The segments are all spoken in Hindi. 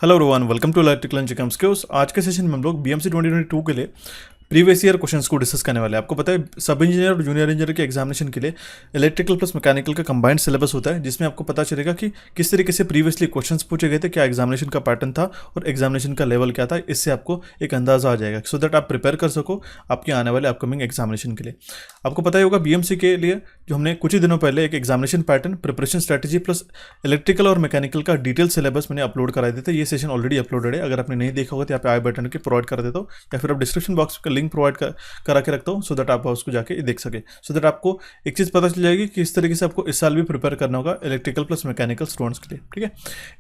Hello everyone, welcome to electrical and जिकम्स स्किल्स। आज के सेशन में हम लोग बीएमसी 2022 के लिए प्रीवियस ईयर क्वेश्चंस को डिस्कस करने वाले हैं। आपको पता है सब इंजीनियर और जूनियर इंजीनियर के एग्जामिनेशन के लिए इलेक्ट्रिकल प्लस मैकेनिकल का कंबाइंड सिलेबस होता है, जिसमें आपको पता चलेगा कि किस तरीके से प्रीवियसली क्वेश्चंस पूछे गए थे, क्या एग्जामिनेशन का पैटर्न था और एग्जामिनेशन का लेवल क्या था। इससे आपको एक अंदाजा आ जाएगा सो दैट आप प्रिपेयर कर सको आपके आने वाले अपकमिंग एग्जामिनेशन के लिए। आपको पता ही होगा बीएमसी के लिए जो हमने कुछ ही दिनों पहले एक examination pattern, preparation strategy plus electrical और मैकेनिकल का डिटेल सिलेबस मैंने अपलोड करा दिया था। ये सेशन ऑलरेडी अपलोडेड है, अगर आपने नहीं देखा होगा तो यहाँ पे आई बटन के प्रोवाइड कर देता हूँ या फिर आप डिस्क्रिप्शन बॉक्स का लिंक प्रोवाइड करा के रखता हूँ सो दैट आप उसको जाके देख सके, सो दैट आपको एक चीज़ पता चल जाएगी कि किस तरीके से आपको इस साल भी प्रिपेयर करना होगा इलेक्ट्रिकल प्लस मैकेनिकल स्टूडेंट्स के लिए। ठीक है,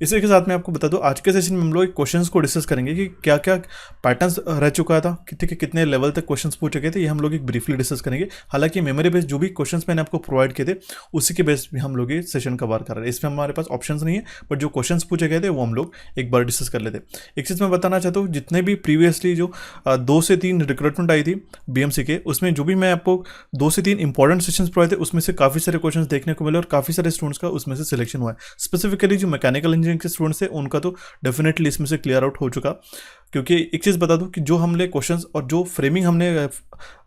इसी के साथ में आपको बता दूँ आज के सेशन में हम लोग क्वेश्चंस को डिस्कस करेंगे कि क्या क्या पैटर्न्स रह चुका था, ठीक है, कितने लेवल तक क्वेश्चंस पूछे गए थे, ये हम लोग एक ब्रीफली डिस्कस करेंगे। हालांकि मेमोरी बेस्ड जो भी क्वेश्चंस मैंने आपको प्रोवाइड किए थे उसी के बेस पे हम लोग ये सेशन कवर कर रहे हैं। इसमें हमारे पास ऑप्शंस नहीं है, बट जो क्वेश्चंस पूछे गए थे वो हम लोग एक बार डिस्कस कर लेते। एक चीज़ मैं बताना चाहता हूँ, जितने भी प्रीवियसली जो 2 से 3 रिक्रूटमेंट आई थी बीएमसी के, उसमें जो भी मैं आपको 2 से 3 इंपॉर्टेंट सेशंस पढ़ाए थे उसमें से काफ़ी सारे क्वेश्चंस देखने को मिले और काफ़ी सारे स्टूडेंट्स का उसमें से सिलेक्शन हुआ है। स्पेसिफिकली जो मैकेनिकल इंजीनियरिंग के स्टूडेंट्स हैं उनका तो डेफिनेटली इसमें से क्लियर आउट हो चुका, क्योंकि एक चीज़ बता दूं कि जो हमने क्वेश्चंस और जो फ्रेमिंग हमने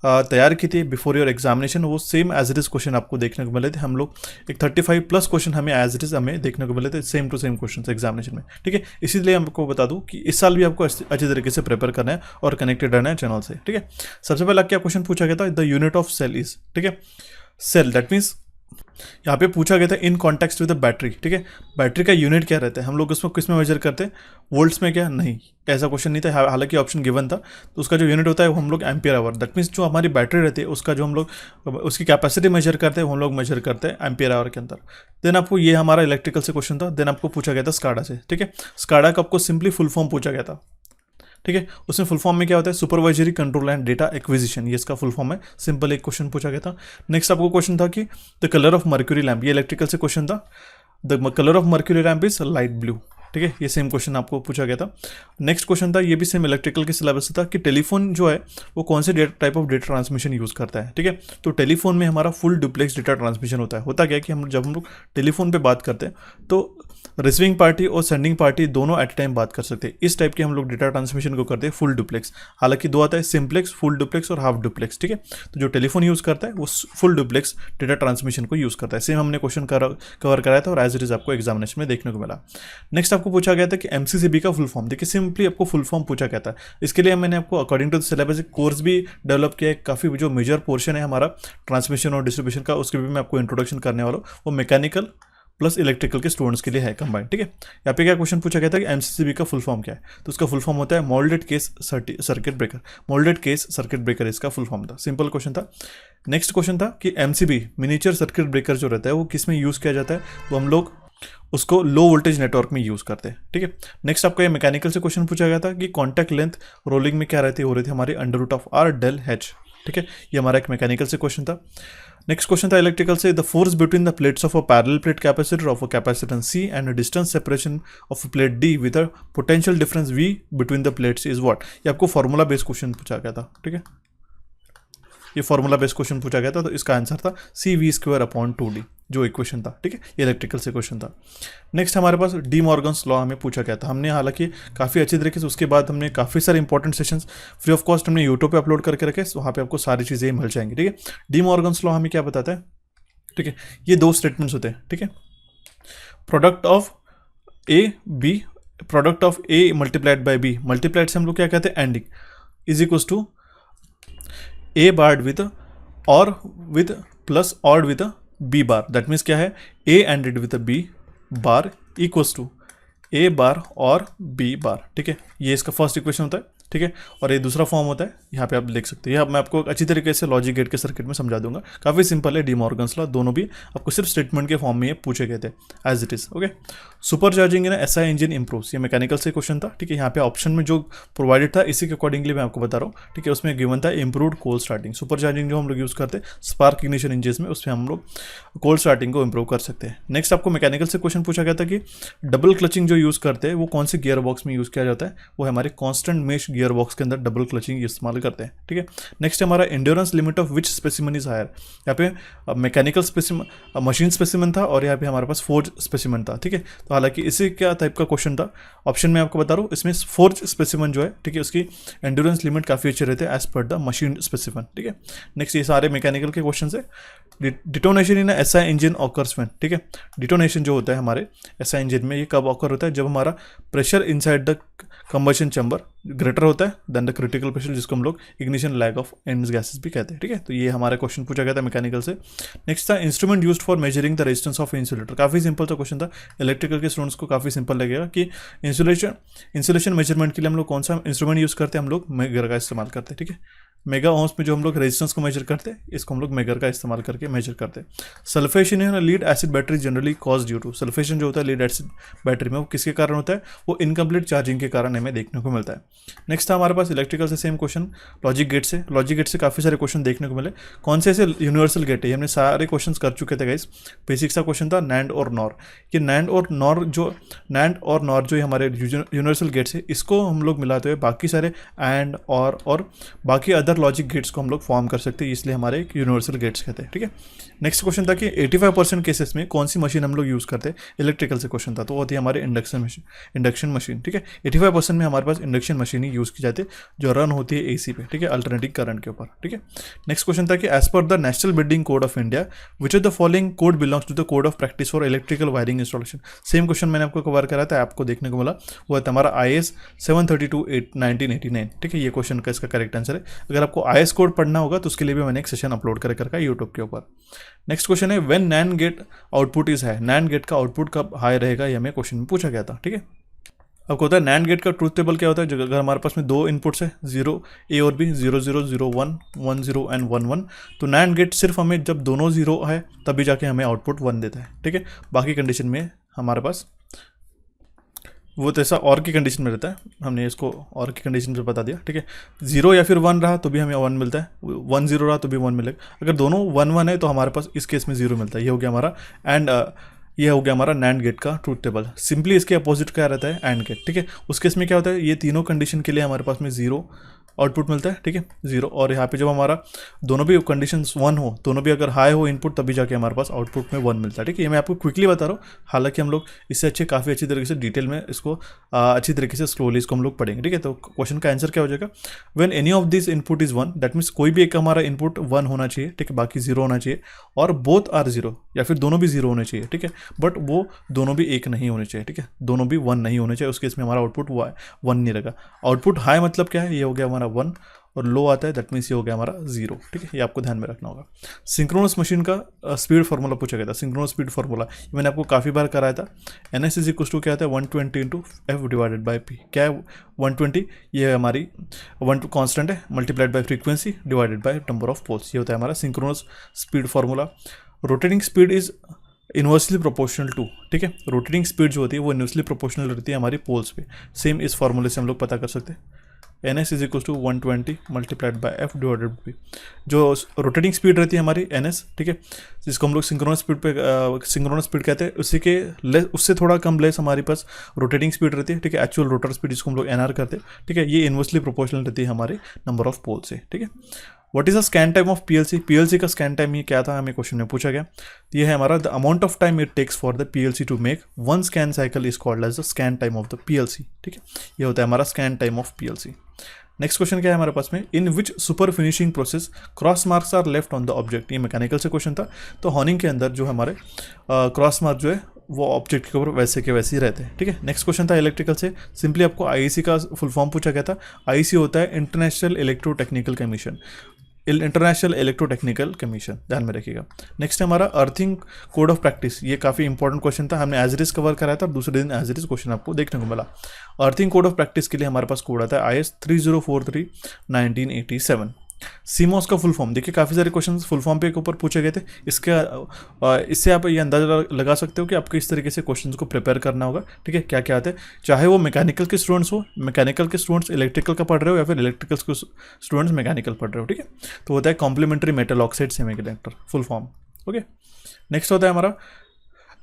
तैयार की थी बिफोर योर एग्जामिनेशन वो same as it is question आपको देखने को मिले थे। हम लोग एक 35 प्लस क्वेश्चन हमें एज इट इज हमें देखने को मिले थे, same to same question examination में। ठीक है, इसीलिए हमको बता दूं कि इस साल भी आपको अच्छी तरीके से प्रिपेयर करना है और कनेक्टेड रहना है चैनल से। ठीक है, सबसे पहला क्या क्वेश्चन पूछा गया था, the unit of cell is, ठीक है, सेल दैट मीन्स यहाँ पे पूछा गया था in context with the battery. ठीक है, बैटरी का यूनिट क्या रहता है, हम लोग उसमें किस में मेजर करते हैं, वोल्ट्स में क्या, नहीं, ऐसा क्वेश्चन नहीं था। हालांकि ऑप्शन गिवन था, तो उसका जो यूनिट होता है वो हम लोग एम्पियर आवर, दैट मीन्स जो हमारी बैटरी रहती है उसका जो हम लोग उसकी कैपेसिटी मेजर करते हैं वो हम लोग मेजर करते हैं एम्पियर आवर के अंदर। देन आपको ये हमारा इलेक्ट्रिकल से क्वेश्चन था। देन आपको पूछा गया था स्काडा से। ठीक है, स्काडा का आपको सिंपली फुल फॉर्म पूछा गया था। ठीक है, उसमें फुल फॉर्म में क्या होता है, supervisory control and data acquisition, ये इसका फुल फॉर्म है। सिंपल एक क्वेश्चन पूछा गया था। नेक्स्ट आपको क्वेश्चन था कि the colour of mercury lamp, ये इलेक्ट्रिकल से क्वेश्चन था। The colour of mercury lamp is light blue. ठीक है, ये सेम क्वेश्चन आपको पूछा गया था। नेक्स्ट क्वेश्चन था, ये भी सेम इलेक्ट्रिकल के सिलेबस से था कि टेलीफोन जो है वो कौन से type of data transmission use करता है। ठीक है, तो टेलीफोन में हमारा फुल डुप्लेक्स डेटा ट्रांसमिशन होता है। होता क्या है कि जब हम लोग टेलीफोन पे बात करते हैं तो रिसीविंग पार्टी और सेंडिंग पार्टी दोनों एट टाइम बात कर सकते हैं। इस टाइप के हम लोग डेटा ट्रांसमिशन को करते हैं फुल डुप्लेक्स। हालांकि 2 आता है, सिंप्लेक्स, फुल डुप्लेक्स और हाफ डुप्लेक्स। ठीक है, तो जो टेलीफोन यूज़ करता है वो फुल डुप्लेक्स डेटा ट्रांसमिशन को यूज़ करता है। सेम हमने क्वेश्चन कवर कराया था और एज इट इज आपको एग्जामिनेशन में देखने को मिला। नेक्स्ट आपको पूछा गया था कि एमसीसीबी का फुल फॉर्म, देखिए सिंपली आपको फुल फॉर्म पूछा गया था। इसके लिए मैंने आपको अकॉर्डिंग टू द सिलेबस एक कोर्स भी डेवलप किया है। काफ़ी जो मेजर पोर्शन है हमारा ट्रांसमिशन और डिस्ट्रीब्यूशन का, उसके भी मैं आपको इंट्रोडक्शन करने वाला हूँ। वो मैकेनिकल प्लस इलेक्ट्रिकल के स्टूडेंट्स के लिए है कंबाइंड। ठीक है, यहाँ पे क्या क्वेश्चन पूछा गया था कि एमसीसीबी का फुल फॉर्म क्या है, तो उसका फुल फॉर्म होता है moulded case circuit breaker. Moulded case circuit breaker इसका फुल फॉर्म था। सिंपल क्वेश्चन था। नेक्स्ट क्वेश्चन था कि एमसीबी मिनिएचर सर्किट ब्रेकर जो रहता है वो किस में यूज़ किया जाता है, तो हम लोग उसको लो वोल्टेज नेटवर्क में यूज़ करते हैं। ठीक है, नेक्स्ट आपका ये मैकेनिकल से क्वेश्चन पूछा गया था कि कॉन्टैक्ट लेंथ रोलिंग में क्या रहती हो रही थी हमारी under root of R del H. ठीक है, ये हमारा एक मैकेनिकल से क्वेश्चन था। नेक्स्ट क्वेश्चन था इलेक्ट्रिकल से, the force between the plates of a parallel plate capacitor of a capacitance C and distance separation of plate D with a potential difference V between the plates is what. ये आपको फॉर्मूला बेस्ड क्वेश्चन पूछा गया था। ठीक है, ये फॉर्मूला बेस्ड क्वेश्चन पूछा गया था, तो इसका आंसर था CV²/2D जो इक्वेशन था। ठीक है, ये इलेक्ट्रिकल से क्वेश्चन था। नेक्स्ट हमारे पास डी मॉर्गन्स लॉ हमें पूछा गया था। हमने हालांकि काफ़ी अच्छी तरीके से उसके बाद हमने काफ़ी सारे important sessions free of cost हमने यूट्यूब पे अपलोड करके रखे, वहाँ पे आपको सारी चीज़ें मिल जाएंगी। ठीक है, डी मॉर्गन्स लॉ हमें क्या बताता है, ठीक है, ये 2 स्टेटमेंट्स होते हैं। ठीक है, product of A B, product of A multiplied by B, multiplied से हम लोग क्या कहते हैं ANDing, is equals to A barred with OR with plus OR with B bar. That means क्या है, A ANDed with B bar equals to A bar और बी बार। ठीक है, ये इसका फर्स्ट इक्वेशन होता है। ठीक है, और ये दूसरा फॉर्म होता है, यहाँ पे आप देख सकते हैं। मैं आपको अच्छी तरीके से लॉजिक गेट के सर्किट में समझा दूंगा। काफ़ी सिंपल है, डी मॉर्गन्स लॉ, दोनों भी आपको सिर्फ स्टेटमेंट के फॉर्म में ये पूछे गए थे as it is. Okay, super charging in SI engine improves, ये मैकेनिकल से क्वेश्चन था। ठीक है, यहाँ पे ऑप्शन में जो प्रोवाइडेड था इसी के अकॉर्डिंगली मैं आपको बता रहा हूँ। ठीक है, उसमें गिवन था improved cold starting. Super charging जो हम लोग यूज़ करते हैं स्पार्क इग्निशन इंजन में, उसमें हम लोग कोल्ड स्टार्टिंग को इंप्रूव कर सकते हैं। नेक्स्ट आपको मैकेनिकल से क्वेश्चन पूछा गया था कि डबल क्लचिंग जो यूज़ करते हैं वो कौन से गियर बॉक्स में यूज़ किया जाता है, वो हमारे constant mesh gear gear box के अंदर डबल क्लचिंग इस्तेमाल करते हैं, ठीक है। नेक्स्ट हमारा endurance limit of which specimen is higher. यहाँ पे मैकेनिकल स्पेसिमन मशीन स्पेसिमन था और यहाँ पे हमारे पास फोर्ज स्पेसिमन था, ठीक है। तो हालांकि इसी क्या टाइप का क्वेश्चन था, ऑप्शन में आपको बता रहा हूँ, इसमें फोर्ज स्पेसिमन जो है, ठीक है, उसकी एंड्योरेंस लिमिट काफ़ी अच्छे रहते हैं as per the machine specimen, ठीक है। नेक्स्ट ये सारे मैकेनिकल के क्वेश्चन है। Detonation in SI engine occurs when, ठीक है। डिटोनेशन जो होता है हमारे एसआई इंजन में, ये कब ऑकर होता है, जब हमारा pressure inside the combustion chamber greater होता है देन द क्रिटिकल प्रेशर, जिसको हम लोग ignition lag of ends gases भी कहते हैं, ठीक है। तो ये हमारा क्वेश्चन पूछा गया था मैकेनिकल से। नेक्स्ट था instrument used for measuring the resistance of insulator. काफ़ी सिंपल सा क्वेश्चन था, इलेक्ट्रिकल के स्टूडेंट्स को काफ़ी सिंपल लगेगा कि इंसुलेशन मेजरमेंट के लिए हम लोग कौन सा इंस्ट्रूमेंट यूज़ करते हैं, हम लोग मेगर का इस्तेमाल करते हैं, ठीक है। मेगा ओम्स में जो हम लोग रेजिस्टेंस को मेजर करते हैं, इसको हम लोग मेगर का इस्तेमाल करके मेजर करते हैं। Sulphation in lead acid battery generally cause due to, sulphation जो होता है लीड एसिड बैटरी में, वो किसके कारण होता है, वो इनकम्प्लीट चार्जिंग के कारण हमें देखने को मिलता है। नेक्स्ट था हमारे पास इलेक्ट्रिकल से सेम क्वेश्चन, लॉजिक गेट से। लॉजिक गेट से काफ़ी सारे क्वेश्चन देखने को मिले। कौन से ऐसे यूनिवर्सल गेट है, हमने सारे क्वेश्चन कर चुके थे गाइस। बेसिक सा क्वेश्चन था नैंड और नॉर। ये नैंड और नॉर जो हमारे यूनिवर्सल गेट्स है, इसको हम लोग मिलाते हुए बाकी सारे एंड और बाकी अदर लॉजिक गेट्स को हम लोग फॉर्म कर सकते हैं, इसलिए हमारे एक यूनिवर्सल गेट्स कहते हैं, ठीक है। नेक्स्ट क्वेश्चन था कि 85% केसेस में कौन सी मशीन हम लोग यूज़ करते हैं, इलेक्ट्रिकल से क्वेश्चन था, तो वो होती है हमारे इंडक्शन मशीन, ठीक है। 85% में हमारे पास इंडक्शन मशीन ही यूज़ की जाती है जो रन होती है एसी पे, ठीक है, अल्टरनेटिंग करंट के ऊपर, ठीक है। नेक्स्ट क्वेश्चन था कि as per the national building code of India which of the following code belongs to the code of practice for electrical wiring installation. Same question मैंने आपको कवर करा था, आपको देखने को मिला, वो है हमारा IS 732/1989, ठीक है। ये क्वेश्चन का इसका करेक्ट आंसर है। अगर आपको IS कोड पढ़ना होगा तो उसके लिए भी मैंने एक सेशन अपलोड कर रखा है यूट्यूब के ऊपर। Next question is when NAND gate output is high, NAND gate का आउटपुट कब हाई रहेगा, ये हमें क्वेश्चन में पूछा गया था, ठीक है। अब होता है नैंड गेट का ट्रूथ टेबल क्या होता है, अगर हमारे पास में दो इनपुट्स है 0 A और B, 0 0 0 1 1 0 एंड 1 1, तो नैंड गेट सिर्फ हमें जब दोनों 0 है तभी जाके हमें आउटपुट 1 देता है, ठीक है। बाकी कंडीशन में हमारे पास वो तो ऐसा और की कंडीशन में रहता है, हमने इसको और की कंडीशन पे बता दिया, ठीक है। 0 या फिर 1 रहा तो भी हमें 1 मिलता है, 1 0 रहा तो भी 1 मिलेगा। अगर दोनों 1 1 है तो हमारे पास इस केस में 0 मिलता है। ये हो गया हमारा एंड ये हो गया हमारा नैंड गेट का ट्रूथ टेबल। सिंपली इसके अपोजिट क्या रहता है, एंड गेट, ठीक है। उस केस में क्या होता है, ये तीनों कंडीशन के लिए हमारे पास में 0 आउटपुट मिलता है, ठीक है, 0। और यहाँ पे जब हमारा दोनों भी कंडीशंस 1 हो, दोनों भी अगर हाई हो इनपुट, तभी जाके हमारे पास आउटपुट में 1 मिलता है, ठीक है। ये मैं आपको क्विकली बता रहा हूँ, हालांकि हम लोग इससे काफ़ी अच्छी तरीके से डिटेल में इसको अच्छी तरीके से स्लोली इसको हम लोग पढ़ेंगे, ठीक है। तो क्वेश्चन का आंसर क्या हो जाएगा, when any of this input is 1, that means कोई भी एक हमारा इनपुट 1 होना चाहिए, ठीक है, बाकी 0 होना चाहिए, और बोथ आर 0 या फिर दोनों भी 0 होने चाहिए, ठीक है, बट वो दोनों भी 1 नहीं होने चाहिए, ठीक है, दोनों भी 1 नहीं होने चाहिए। उस केस में हमारा आउटपुट 1 नहीं रहेगा। आउटपुट हाई मतलब क्या है, ये हो गया हमारा 1, और लो आता है दैट मीन्स ये हो गया हमारा 0, ठीक है। ये आपको ध्यान में रखना होगा। सिंक्रोनस मशीन का स्पीड फार्मूला पूछा गया था, सिंक्रोनस स्पीड फार्मूला मैंने आपको काफ़ी बार कराया था। NS इज इक्वल टू क्या आता है 120 × F डिवाइडेड बाई P। क्या है 120, ये हमारी 1 कांस्टेंट है, multiplied by frequency divided by number of poles, ये होता है हमारा synchronous speed formula. Rotating speed is inversely proportional to, ठीक है। रोटेटिंग स्पीड जो होती है वो इन्वर्सली प्रोपोर्शनल रहती है हमारी पोल्स पे। सेम इस फार्मूले से हम लोग पता कर सकते हैं, NS is equal to 120 multiplied by F divided by. जो रोटेटिंग स्पीड रहती है हमारी NS, ठीक है, जिसको हम लोग सिंक्रोनस स्पीड पे सिंक्रोनस स्पीड कहते हैं, उसी के उससे थोड़ा कम लेस हमारे पास रोटेटिंग स्पीड रहती है, ठीक है, एक्चुअल रोटर स्पीड जिसको हम लोग NR करते हैं, ठीक है। ये इन्वर्सली प्रोपोर्शनल रहती है हमारे नंबर ऑफ पोल से, ठीक है। What is the scan time of PLC का स्कैन टाइम ये क्या था, हमें क्वेश्चन में पूछा गया। ये है हमारा the amount of time it takes for the PLC to make 1 scan cycle is called as the scan time of the PLC, ठीक है। ये होता है हमारा scan time of PLC। Next question क्या है हमारे पास में, in which super finishing process cross marks are left on the object. ये मैकेनिकल से क्वेश्चन था, तो हॉर्निंग के अंदर जो हमारे क्रॉस मार्क जो है वो ऑब्जेक्ट के ऊपर वैसे के वैसे ही रहते हैं, ठीक है। नेक्स्ट क्वेश्चन था इलेक्ट्रिकल से, सिंपली आपको IEC का फुल फॉर्म पूछा गया था। IEC होता है international electrotechnical commission, international electrotechnical commission, ध्यान में रखिएगा। नेक्स्ट है हमारा अर्थिंग कोड ऑफ प्रैक्टिस। ये काफ़ी इंपॉर्टेंट क्वेश्चन था, हमने एज इट इज कवर कराया था, दूसरे दिन एज इट इज क्वेश्चन आपको देखने को मिला। अर्थिंग कोड ऑफ प्रैक्टिस के लिए हमारे पास कोड आता है IS 3043/1987। सीमॉस का फुल फॉर्म देखिए, काफ़ी सारे क्वेश्चन फुल फॉर्म पे के ऊपर पूछे गए थे। इससे आप ये अंदाजा लगा सकते हो कि आपको इस तरीके से क्वेश्चन को प्रिपेयर करना होगा, ठीक है। क्या क्या आते हैं, चाहे वो मैकेनिकल के स्टूडेंट्स हो, मैकेनिकल के स्टूडेंट्स इलेक्ट्रिकल का पढ़ रहे हो, या फिर इलेक्ट्रिकल के स्टूडेंट्स मैकेनिकल पढ़ रहे हो, ठीक है। तो होता है complementary metal oxide semiconductor, full form, okay. Next होता है हमारा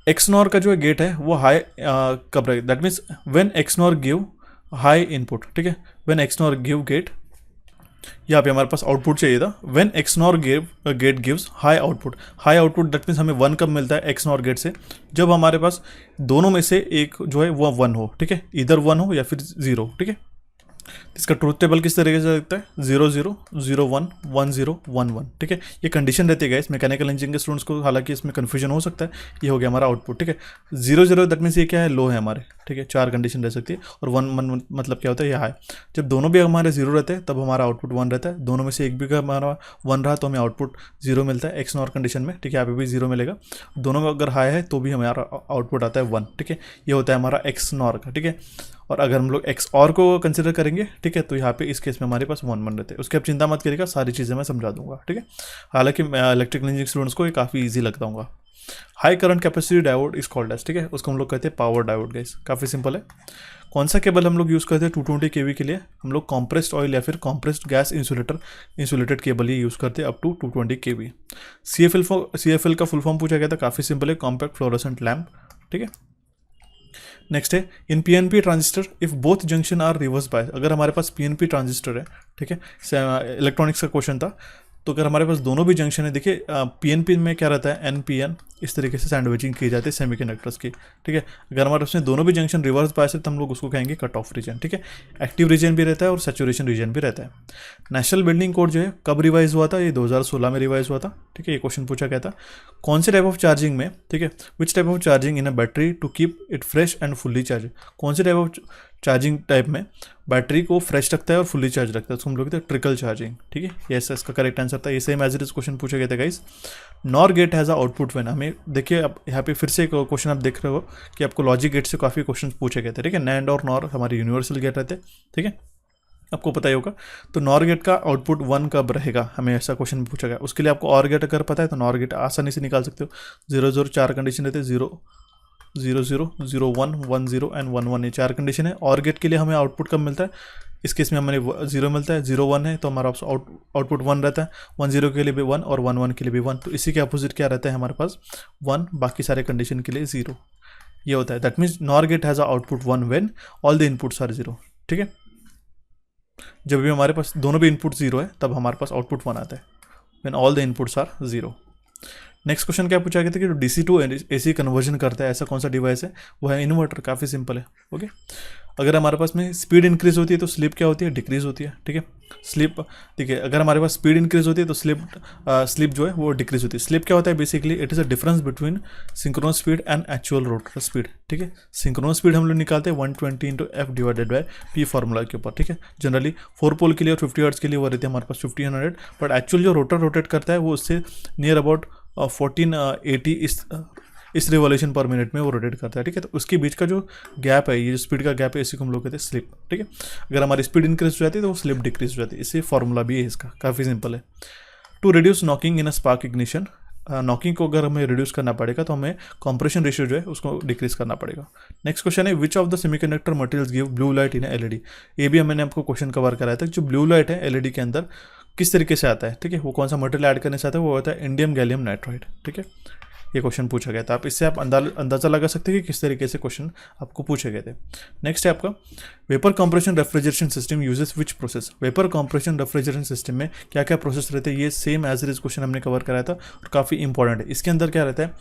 एक्सनॉर का जो गेट है वो हाई कब रहेगा, that means when XNOR give high input, ठीक है। When XNOR give gate, यहाँ पे हमारे पास आउटपुट चाहिए था। When XNOR gate gives high output, high output that means हमें 1 कब मिलता है एक्स नॉर गेट से, जब हमारे पास दोनों में से एक जो है वो 1 हो, ठीक है, इधर 1 हो या फिर 0, ठीक है। इसका ट्रूथ टेबल किस तरीके से लगता है, 0 0 0 1 1 0 1 1, ठीक है। ये कंडीशन रहती है गाइस मैकेनिकल इंजीनियरिंग के स्टूडेंट्स को, हालांकि इसमें कन्फ्यूजन हो सकता है। ये हो गया हमारा आउटपुट, ठीक है। 0 0 दैट मीन्स ये क्या है, लो है हमारे, ठीक है। 4 कंडीशन रह सकती है। और 1 1 मतलब क्या होता है, ये हाई। जब दोनों भी हमारे 0 रहते हैं तब हमारा आउटपुट 1 रहता है। दोनों में से एक भी का हमारा 1 रहा तो हमें आउटपुट 0 मिलता है एक्स नॉर कंडीशन में, ठीक है। यहाँ पे भी 0 मिलेगा। दोनों में अगर हाई है तो भी हमारा आउटपुट आता है 1, ठीक है। ये होता है हमारा एक्स नॉर का, ठीक है। और अगर हम लोग एक्स और को कंसिडर करेंगे, ठीक है, तो यहाँ पे इस केस में हमारे पास 1 1 रहते हैं। उसकी आप चिंता मत करिएगा, सारी चीज़ें मैं समझा दूंगा, ठीक है। हालांकि इलेक्ट्रिकल इंजीनियरिंग स्टूडेंट्स को ये काफ़ी ईजी लगता होगा। High current capacity diode is called as, ठीक है, उसको हम लोग कहते हैं पावर डायोड गाइस। काफ़ी सिंपल है। कौन सा केबल हम लोग यूज़ करते हैं 220 kV के लिए, हम लोग कॉम्प्रेस्ड ऑयल या फिर कॉम्प्रेस्ड गैस इंसुलेटेड केबल ही यूज़ करते हैं अप टू 220 kV। CFL का फुल फॉर्म पूछा गया था, काफ़ी सिंपल है, कॉम्पैक्ट फ्लोरोसेंट लैम्प, ठीक है। नेक्स्ट है in PNP transistor if both junction are reverse bias, अगर हमारे पास पीएनपी ट्रांजिस्टर है, ठीक है, इलेक्ट्रॉनिक्स का क्वेश्चन था, तो अगर हमारे पास दोनों भी जंक्शन है, देखिए पीएनपी में क्या रहता है, एनपीएन, इस तरीके से सैंडविचिंग की जाती है सेमीकंडक्टर्स की, ठीक है। अगर हमारे उसमें दोनों भी जंक्शन रिवर्स बायस है तो हम लोग उसको कहेंगे कट ऑफ रीजन, ठीक है। एक्टिव रीजन भी रहता है और सैचुरेशन रीजन भी रहता है। नेशनल बिल्डिंग कोड जो है कब रिवाइज हुआ था, ये 2016 में रिवाइज हुआ था, ठीक है। ये क्वेश्चन पूछा गया था। कौन से टाइप ऑफ चार्जिंग में, ठीक है, which type of charging in a battery to keep it fresh and fully charge, कौन से टाइप ऑफ चार्जिंग टाइप में बैटरी को फ्रेश रखता है और फुल्ली चार्ज रखता है, उसको हम लोग कहते हैं ट्रिकल चार्जिंग, ठीक है। यस, इसका करेक्ट आंसर था। ये same as it is question पूछा गया था guys. NOR gate has a output when, हमें देखिए अब यहाँ पे फिर से एक क्वेश्चन आप देख रहे हो कि आपको लॉजिक गेट से काफ़ी क्वेश्चन पूछे गए थे, ठीक है। नैंड और नॉर हमारे यूनिवर्सल गेट रहते, ठीक है, आपको पता ही होगा। तो नॉर गेट का आउटपुट 1 कब रहेगा, हमें ऐसा क्वेश्चन पूछा गया। उसके लिए आपको और गेट अगर पता है तो नॉर गेट आसानी से निकाल सकते हो। 0 0 4 कंडीशन रहते हैं, 0 0 0 0 1 1 0 एंड 1 1, ये 4 कंडीशन है। और गेट के लिए हमें आउटपुट कब मिलता है, इस केस में हमें 0 मिलता है। 0 1 है तो हमारा आउटपुट 1 रहता है। 1 0 के लिए भी 1 और 1 1 के लिए भी 1, तो इसी के अपोजिट क्या रहता है हमारे पास 1, बाकी सारे कंडीशन के लिए 0। ये होता है, that means NOR gate has a output 1 when all the inputs are 0, ठीक है। जब भी हमारे पास दोनों भी इनपुट 0 है तब हमारे पास आउटपुट 1 आता है, when all the inputs are 0। Next question क्या पूछा गया था कि जो DC टू AC कन्वर्जन करता है ऐसा कौन सा डिवाइस है, वो है इन्वर्टर। काफ़ी सिंपल है, ओके। अगर हमारे पास में स्पीड इंक्रीज होती है तो स्लिप क्या होती है, डिक्रीज होती है, ठीक है। स्लिप, ठीक है, अगर हमारे पास स्पीड इंक्रीज होती है तो स्लिप जो है वो डिक्रीज होती है। स्लिप क्या होता है, basically it is a difference between synchronous speed and actual rotor speed, ठीक है। सिंक्रोनस स्पीड हम लोग निकालते हैं 120 × F divided by P formula के ऊपर, ठीक है। जनरली 4 पोल के लिए और 50 हर्ट्ज के लिए वो रहती है हमारे पास 1500, बट एक्चुअल जो रोटर रोटेट करता है वो उससे नियर अबाउट 1480 इस रिवॉल्यूशन पर मिनट में वो रोटेट करता है, ठीक है। तो उसके बीच का जो गैप है, ये जो स्पीड का गैप है, इसी को हम लोग कहते हैं स्लिप, ठीक है। अगर हमारी स्पीड इंक्रीज हो जाती है तो वो स्लिप डिक्रीज हो जाती है। इसी फॉर्मूला भी है इसका, काफ़ी सिंपल है। To reduce knocking in a spark ignition, knocking को अगर हमें रिड्यूस करना पड़ेगा तो हमें कंप्रेशन रेशियो जो है उसको डिक्रीज करना पड़ेगा। नेक्स्ट क्वेश्चन है विच of the semiconductor materials give blue light in LED। ये भी मैंने आपको क्वेश्चन कवर कराया था। जो ब्लू लाइट है LED के अंदर किस तरीके से आता है, ठीक है, वो कौन सा मटेरियल ऐड करने से आता है, वो होता है इंडियम गैलियम नाइट्राइड, ठीक है। ये क्वेश्चन पूछा गया था। आप इससे आप अंदाज़ा लगा सकते हैं कि किस तरीके से क्वेश्चन आपको पूछे गए थे। नेक्स्ट है आपका vapour compression refrigeration system uses which process. Vapour compression refrigeration system में क्या क्या प्रोसेस रहते हैं, ये same as it is question हमने कवर कराया था और काफ़ी इंपॉर्टेंट है। इसके अंदर क्या रहता है,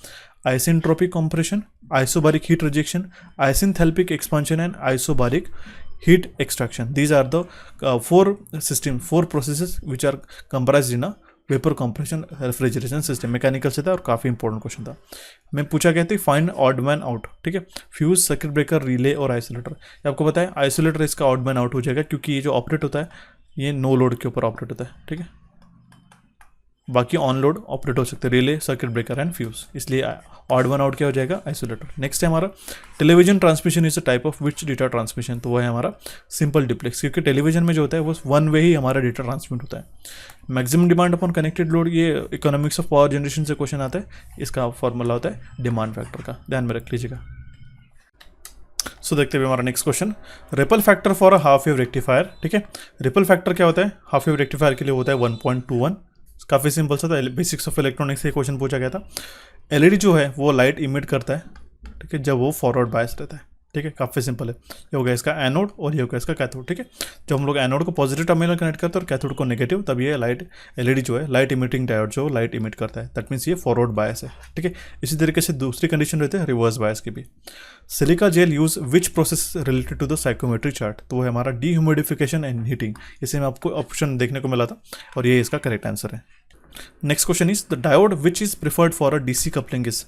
isentropic compression, isobaric heat rejection, isenthalpic expansion and isobaric heat extraction. These are the four processes which are comprised in a vapour compression refrigeration system. Mechanical से था और काफ़ी इंपॉर्टेंट क्वेश्चन था। मैं पूछा गया था फाइंड ऑड मैन आउट, ठीक है, फ्यूज, सर्किट ब्रेकर, रिले और आइसोलेटर। आपको पता है आइसोलेटर इसका ऑड मैन आउट हो जाएगा क्योंकि ये जो ऑपरेट होता है ये नो लोड के ऊपर ऑपरेट होता है, ठीक है। बाकी ऑन लोड ऑपरेट हो सकते हैं, relay, circuit breaker and fuse, इसलिए ऑड वन आउट क्या हो जाएगा, आइसोलेटर। नेक्स्ट है हमारा television transmission is a type of which data transmission, तो वो है हमारा सिंपल डिप्लेक्स, क्योंकि टेलीविजन में जो होता है वो 1 वे ही हमारा डेटा ट्रांसमिट होता है। Maximum demand upon connected load, ये इकोनॉमिक्स ऑफ पावर जनरेशन से क्वेश्चन आता है, इसका फॉर्मूला होता है डिमांड फैक्टर का, ध्यान में रख लीजिएगा। सो देखते हुए हमारा next question, ripple factor for a half wave rectifier, ठीक है। रिपल फैक्टर क्या होता है, हाफ वेव रेक्टिफायर के लिए होता है 1.21। काफ़ी सिंपल सा था, बेसिक्स ऑफ इलेक्ट्रॉनिक्स से क्वेश्चन पूछा गया था। एलईडी जो है वो लाइट इमिट करता है, ठीक है, जब वो फॉरवर्ड बायस रहता है, ठीक है, काफ़ी सिंपल है। ये हो गया इसका एनोड और ये हो गया इसका कैथोड। ठीक है, जब हम लोग एनोड को पॉजिटिव टर्मिनल कनेक्ट करते हैं और कैथोड को नेगेटिव, तब ये लाइट एलईडी जो है, लाइट इमिटिंग डायोड जो लाइट इमिट करता है, दैट मीन्स ये फॉरवर्ड बायस है। ठीक है, इसी तरीके से दूसरी कंडीशन रहती है रिवर्स बायस की भी। Silica gel use which process related to the psychrometry chart, तो वो है हमारा डीह्यूमिडिफिकेशन एंड हीटिंग। इसे में आपको ऑप्शन देखने को मिला था और ये इसका करेक्ट आंसर है। Next question is the diode which is preferred for a DC coupling is,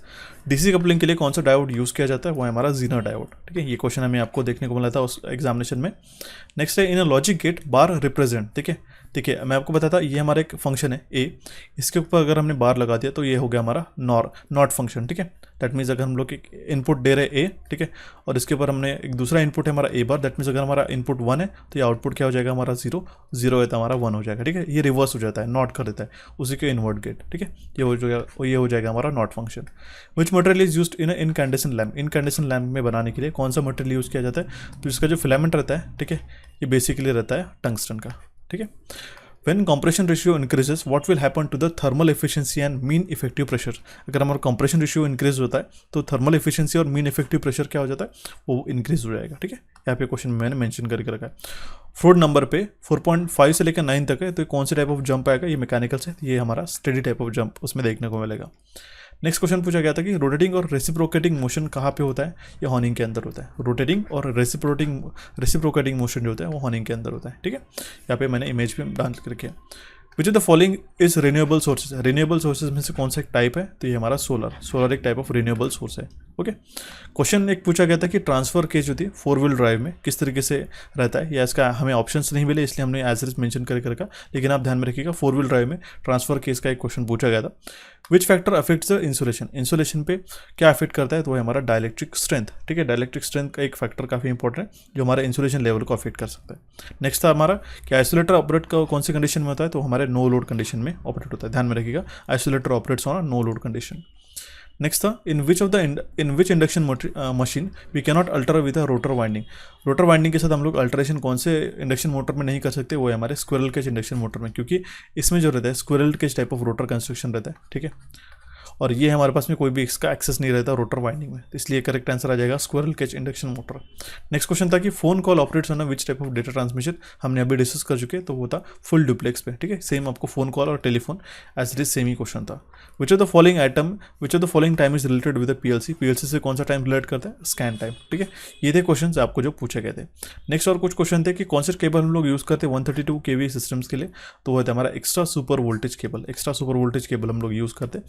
DC coupling के लिए कौन सा डायोड यूज किया जाता है, वो है हमारा जीनर डायोड। ठीक है, ये क्वेश्चन हमें आपको देखने को मिला था उस एग्जामिनेशन में। नेक्स्ट है in a logic gate bar represent. ठीक है, देखिए मैं आपको बताता, ये हमारा एक फंक्शन है ए, इसके ऊपर अगर हमने बार लगा दिया तो ये हो गया हमारा नॉट फंक्शन। ठीक है, दैट मीन्स अगर हम लोग एक इनपुट दे रहे हैं ए, ठीक है, और इसके ऊपर हमने एक दूसरा इनपुट है हमारा ए बार, दैट मीन्स अगर हमारा इनपुट 1 है तो ये आउटपुट क्या हो जाएगा हमारा 0, 0 है तो हमारा 1 हो जाएगा। ठीक है, ये रिवर्स हो जाता है, नॉट कर देता है उसी के इनवर्ट गेट। ठीक है, ये हो जाएगा हमारा NOT function. Which material is used in incandescent lamp, incandescent lamp में बनाने के लिए कौन सा मटेरियल यूज़ किया जाता है, तो इसका जो फिलामेंट रहता है, ठीक है, ये बेसिकली रहता है टंगस्टन का। ठीक है, When compression ratio increases, what will happen to the thermal efficiency and mean effective pressure? अगर हमारा compression ratio increase होता है तो thermal efficiency और mean effective pressure क्या हो जाता है, वो increase हो जाएगा। ठीक है, यहाँ पे क्वेश्चन में मैंने मेंशन करके रखा है। फ्रूट नंबर पे 4.5 से लेकर 9 तक है, तो कौन से टाइप ऑफ जंप आएगा, ये मैकेनिकल से, ये हमारा स्टेडी टाइप ऑफ जंप उसमें देखने को मिलेगा। नेक्स्ट क्वेश्चन पूछा गया था कि रोटेटिंग और रेसिप्रोकेटिंग मोशन कहाँ पे होता है, ये हॉर्निंग के अंदर होता है। रोटेटिंग और रेसिप्रोकेटिंग मोशन जो होता है वो हॉर्निंग के अंदर होता है। ठीक है, यहाँ पे मैंने इमेज पे डाल करके, विच of the following is renewable sources, renewable sources में से कौन सा एक टाइप है, तो ये हमारा सोलर एक टाइप ऑफ रिन्यूएबल सोर्स है। ओके, क्वेश्चन एक पूछा गया था कि ट्रांसफर केस जो थी 4 व्हील ड्राइव में किस तरीके से रहता है, या इसका हमें ऑप्शंस नहीं मिले इसलिए हमने एज इज मेंशन करके रखा, लेकिन आप ध्यान में रखिएगा 4 व्हील ड्राइव में ट्रांसफर केस का एक क्वेश्चन पूछा गया था। Which factor affects the insulation, insulation पे क्या अफेक्ट करता है, तो वो है हमारा डायलेक्ट्रिक स्ट्रेंथ। ठीक है, डायलेक्ट्रिक स्ट्रेंथ का एक फैक्टर काफी इंपॉर्टेंट है जो हमारा इंसुलेशन लेवल को अफेक्ट कर सकता है। नेक्स्ट था हमारा कि आइसोलेटर ऑपरेट का कौन सी कंडीशन में होता है, तो हमारे नो लोड कंडीशन में ऑपरेट होता है। ध्यान में रखिएगा, isolator operates on no load condition. Next था in which induction machine we cannot alter with a rotor winding, rotor winding के साथ हम लोग अल्टरेशन कौन से इंडक्शन मोटर में नहीं कर सकते, वो है हमारे स्क्विरल केज इंडक्शन मोटर में, क्योंकि इसमें जो रहता है squirrel cage type of rotor construction रहता है। ठीक है, और ये हमारे पास में कोई भी इसका एक्सेस नहीं रहता रोटर वाइंडिंग में, तो इसलिए करेक्ट आंसर आ जाएगा squirrel cage induction motor. Next question था कि phone call operates on which type of data transmission, हमने अभी डिस्कस कर चुके हैं, तो वो था फुल डुप्लेक्स पे। ठीक है, सेम आपको फोन कॉल और telephone as it is same ही क्वेश्चन था। Which of the following time is related with PLC, PLC से कौन सा टाइम रिलेट करता है, स्कैन टाइम। ठीक है, ये थे क्वेश्चन आपको जो पूछे गए थे। नेक्स्ट और कुछ क्वेश्चन थे कि कौन से केबल हम लोग यूज़ करते हैं 132 kV सिस्टम्स के लिए, तो वो है हमारा extra super voltage cable, extra super voltage cable हम लोग यूज़ करते हैं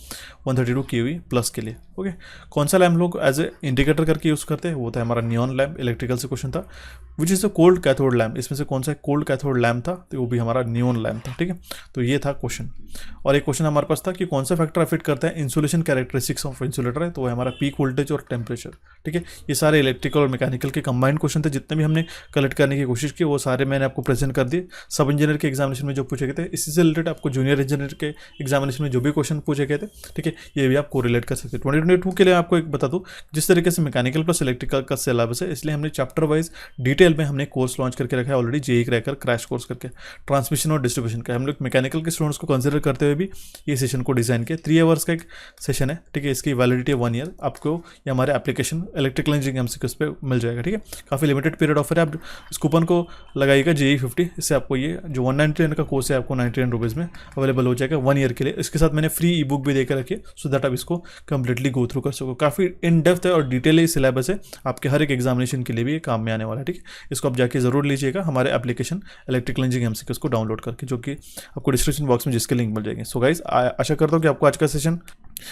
132 kV प्लस के लिए। ओके, कौन सा लैम्प लोग एज ए इंडिकेटर करके यूज़ करते हैं, वो था हमारा नियॉन लैम्प, इलेक्ट्रिकल से क्वेश्चन था। Which is the cold cathode lamp, इसमें से कौन सा कोल्ड कैथोड लैम्प था, तो वो भी हमारा नियॉन लैम्प था। ठीक है, तो ये था क्वेश्चन। और एक क्वेश्चन हमारे पास था कि कौन सा फैक्टर अफेक्ट करता है इंसुलेशन कैरेक्टरिस्टिक्स ऑफ इंसुलेटर है, तो वो है हमारा पीक वोल्टेज और टेम्परेचर। ठीक है, ये सारे इलेक्ट्रिकल और मैकेनिकल के कंबाइंड क्वेश्चन थे, जितने भी हमने कलेक्ट करने की कोशिश की वो सारे मैंने आपको प्रेजेंट कर दिए। सब इंजीनियर के एग्जामिनेशन में जो पूछे गए थे, इसी से रिलेटेड आपको जूनियर इंजीनियर के एग्जामिनेशन में जो भी क्वेश्चन पूछे गए थे, ठीक है, ये भी आपको रिलेट कर सकते हैं। 2022 के लिए आपको एक बता दूं, जिस तरीके से मैकेनिकल प्लस इलेक्ट्रिकल का सिलेबस है, इसलिए हमने चैप्टर वाइज डिटेल में हमने कोर्स लॉन्च करके रखा है already, JE cracker crash course करके ट्रांसमिशन और डिस्ट्रीब्यूशन का। हम लोग मैकेनिकल के स्टूडेंट्स को कंसिडर करते हुए भी ये सेशन को डिजाइन किया। 3 आवर्स का एक सेशन है। ठीक है, इसकी वैलिडिटी है 1 ईयर। आपको ये हमारे एप्लीकेशन इलेक्ट्रिकल इंजीनियरिंग एमसीक्यूज पे मिल जाएगा। ठीक है, काफ़ी लिमिटेड पीरियड ऑफर है। आप इस कूपन को लगाइएगा JEE 50, इससे आपको ये जो 199 का कोर्स है आपको 99 रुपीज़ में अवेलेबल हो जाएगा 1 ईयर के लिए। इसके साथ मैंने फ्री ई बुक भी देकर रखी है, सो दैट आप इसको कंप्लीटली गो थ्रू कर सको। काफ़ी इन डेप्थ है और डिटेल ही सिलेबस है, आपके हर एक एग्जामिनेशन के लिए भी ये काम में आने वाला है। ठीक है, इसको आप जाके जरूर लीजिएगा हमारे एप्लीकेशन इलेक्ट्रिकल इंजीनियरिंग एमसीक्यूज को डाउनलोड करके, जो कि आपको डिस्क्रिप्शन बॉक्स में जिसके लिंक मिल जाएंगे। सो गाइस, आशा करता हूँ कि आपको आज का सेशन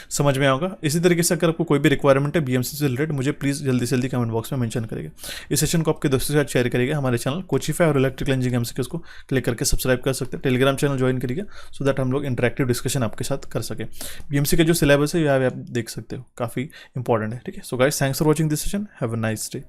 समझ में आएगा। इसी तरीके से अगर आपको कोई भी रिक्वायरमेंट है बीएमसी से रिलेटेड, मुझे प्लीज़ जल्दी से जल्दी कमेंट बॉक्स में मेंशन करेगा। इस सेशन को आपके दोस्तों के साथ शेयर करिएगा। हमारे चैनल कोचिफाई और इलेक्ट्रिकल इंजीनियरिंग एमसीक्यूज को क्लिक करके सब्सक्राइब कर सकते हैं। टेलीग्राम चैनल ज्वाइन करिएगा, सो दैट हम लोग इंटरेक्टिव डिस्कशन आपके साथ कर सकें। बीएमसी का जो सिलेबस है यहाँ आप देख सकते हो, काफ़ी इंपॉर्टेंट है। ठीक है, so guys, thanks for watching this session. Have a nice day.